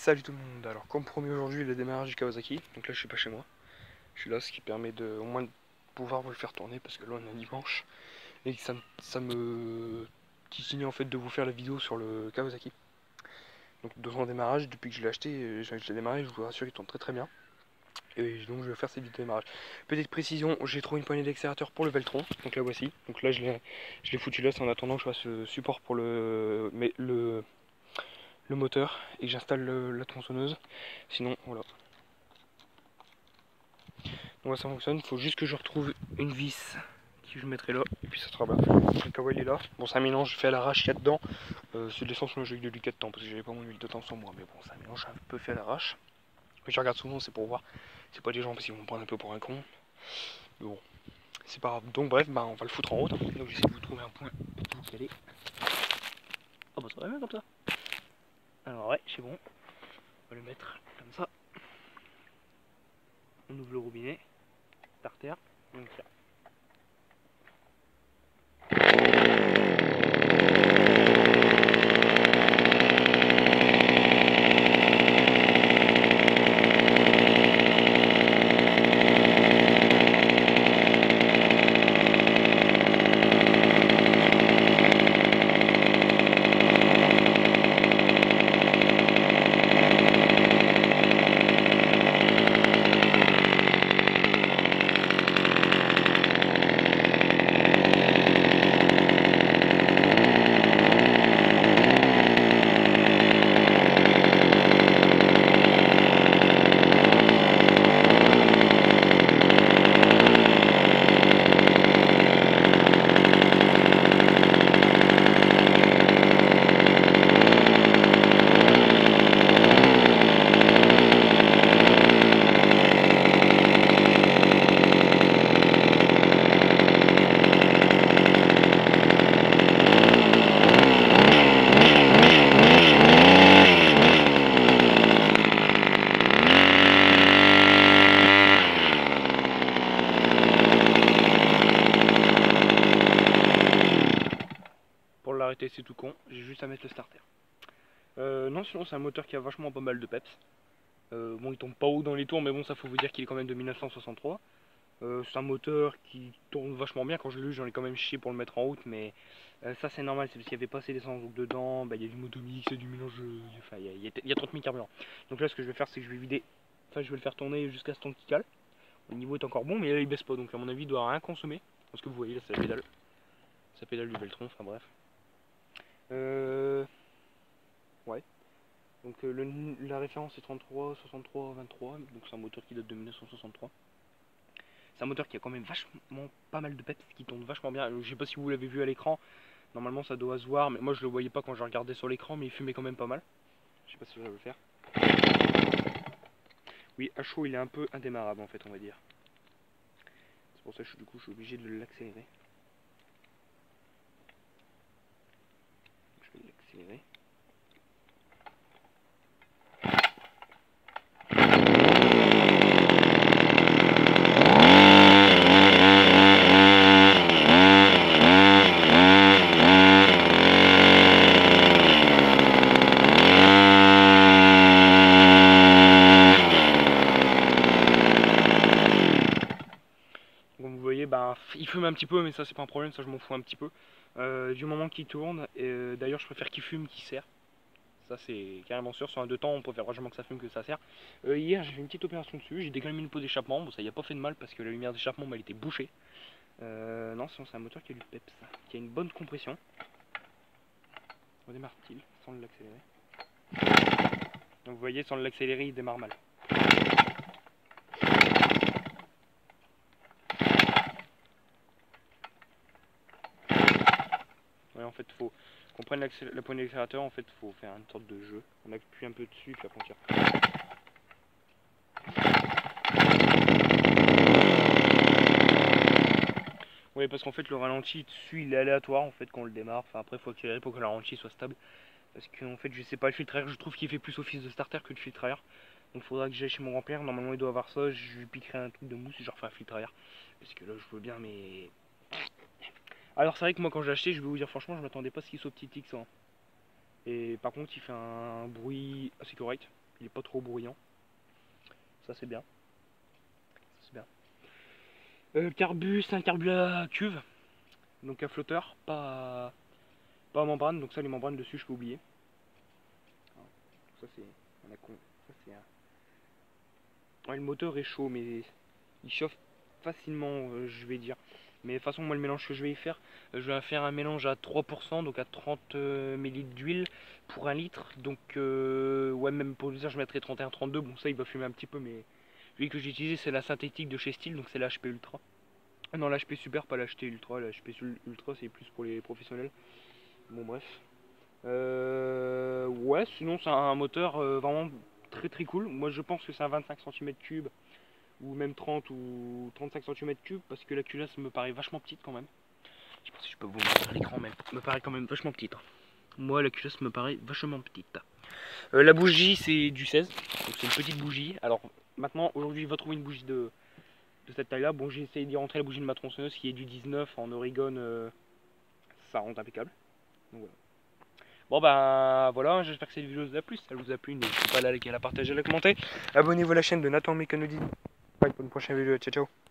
Salut tout le monde, alors comme promis aujourd'hui le démarrage du Kawasaki, donc là je suis pas chez moi, je suis là, ce qui permet de au moins de pouvoir vous le faire tourner parce que là on est dimanche et que ça me titille en fait de vous faire la vidéo sur le Kawasaki. Donc de son démarrage, depuis que je l'ai acheté, je l'ai démarré, je vous rassure il tourne très très bien et donc je vais faire cette vidéo de démarrage. Petite précision, j'ai trouvé une poignée d'accélérateur pour le Veltron, donc la voici, donc là je l'ai foutu là, c'est en attendant que je fasse le support pour le moteur et que j'installe la tronçonneuse, sinon voilà. Donc ça fonctionne, il faut juste que je retrouve une vis que je mettrai là et puis ça sera bon. Le kawa il est là. Bon, c'est un mélange fait à l'arrache qu'il y a dedans. C'est de l'essence mais j'ai eu de l'huile dedans parce que j'avais pas mon huile dedans sans moi. Mais bon, c'est un mélange un peu fait à l'arrache. Mais je regarde souvent, c'est pour voir. C'est pas des gens parce qu'ils vont me prendre un peu pour un con. Mais bon, c'est pas grave. Donc bref, bah, on va le foutre en route. Donc j'essaie de vous trouver un point pour vous caler. Oh bah ça va bien comme ça. Alors ouais, c'est bon. On va le mettre comme ça. On ouvre le robinet. Starter. Donc là. Pour l'arrêter, c'est tout con, j'ai juste à mettre le starter. Non, sinon c'est un moteur qui a vachement pas mal de peps. Bon, il tombe pas haut dans les tours, mais bon, ça faut vous dire qu'il est quand même de 1963. C'est un moteur qui tourne vachement bien. Quand je l'ai lu, j'en ai quand même chié pour le mettre en route, mais ça c'est normal, c'est parce qu'il y avait pas assez d'essence. Donc dedans, bah, il y a du motomix, du mélange, enfin il y a 30 000 carburants. Donc là, ce que je vais faire, c'est que je vais vider, enfin je vais le faire tourner jusqu'à ce temps qu'il cale. Le niveau est encore bon, mais là il baisse pas, donc à mon avis, il doit rien consommer. Parce que vous voyez, là c'est la pédale du Veltron, enfin bref. Ouais. Donc la référence est 33, 63, 23, donc c'est un moteur qui date de 1963. C'est un moteur qui a quand même vachement pas mal de peps, qui tourne vachement bien. Je sais pas si vous l'avez vu à l'écran, normalement ça doit se voir, mais moi je le voyais pas quand je regardais sur l'écran, mais il fumait quand même pas mal. Je sais pas si je vais le faire. Oui, à chaud il est un peu indémarrable en fait, on va dire. C'est pour ça que du coup je suis obligé de l'accélérer. Je vais l'accélérer. Comme vous voyez, bah, il fume un petit peu, mais ça c'est pas un problème, ça je m'en fous un petit peu. Du moment qu'il tourne, d'ailleurs je préfère qu'il fume qu'il serre. Ça c'est carrément sûr, sur un 2 temps on préfère vachement que ça fume que ça serre. Hier j'ai fait une petite opération dessus, j'ai décalé une peau d'échappement, bon ça y a pas fait de mal parce que la lumière d'échappement elle était bouchée. Non sinon c'est un moteur qui a du peps, qui a une bonne compression. Redémarre-t-il sans l'accélérer. Donc vous voyez sans l'accélérer il démarre mal. Ouais, en fait faut qu'on prenne la poignée d'accélérateur, en fait faut faire une sorte de jeu. On appuie un peu dessus puis après on tire. Oui, parce qu'en fait le ralenti dessus il est aléatoire en fait quand on le démarre. Enfin après il faut accélérer pour que le ralenti soit stable. Parce qu'en fait je sais pas, le filtre à air je trouve qu'il fait plus office de starter que de filtre à air. Donc il faudra que j'aille chez mon grand-père, normalement il doit avoir ça, je lui piquerai un truc de mousse et je refais un filtre à air. Parce que là je veux bien mais... Alors c'est vrai que moi quand j'ai acheté, je vais vous dire franchement, je m'attendais pas à ce qu'il soit petit X. Hein. Et par contre il fait un bruit assez correct. il est pas trop bruyant. Ça c'est bien. C'est bien. Le carbu, c'est un carbu à cuve, donc à flotteur, pas à membrane, donc ça les membranes dessus je peux oublier. Ça c'est un con. Ça c'est un... Ouais, le moteur est chaud mais il chauffe facilement, je vais dire. Mais de toute façon moi le mélange que je vais y faire, je vais faire un mélange à 3%, donc à 30 ml d'huile pour 1 litre. Donc ouais, même pour le dire je mettrai 31-32, bon ça il va fumer un petit peu, mais l'huile que j'ai utilisée c'est la synthétique de chez Steel, donc c'est la HP Ultra. Non, l'HP Super, pas l'HT Ultra, l'HP Ultra c'est plus pour les professionnels. Bon bref. Ouais, sinon c'est un moteur vraiment très très cool. Moi je pense que c'est un 25 cm3 ou même 30 ou 35 cm3 parce que la culasse me paraît vachement petite quand même. Je sais pas si je peux vous montrer à l'écran, mais elle me paraît quand même vachement petite. Moi la culasse me paraît vachement petite. La bougie c'est du 16, donc c'est une petite bougie. Alors maintenant aujourd'hui il va trouver une bougie de cette taille là. Bon, j'ai essayé d'y rentrer la bougie de ma tronçonneuse qui est du 19 en Oregon, ça rentre impeccable. Donc, voilà. Bon bah voilà, j'espère que cette vidéo vous a plu. Si ça vous a plu, n'hésitez pas à la liker, à la partager, à la commenter. Abonnez-vous à la chaîne de Nathan Mécanodine. Bye pour une prochaine vidéo. Ciao ciao.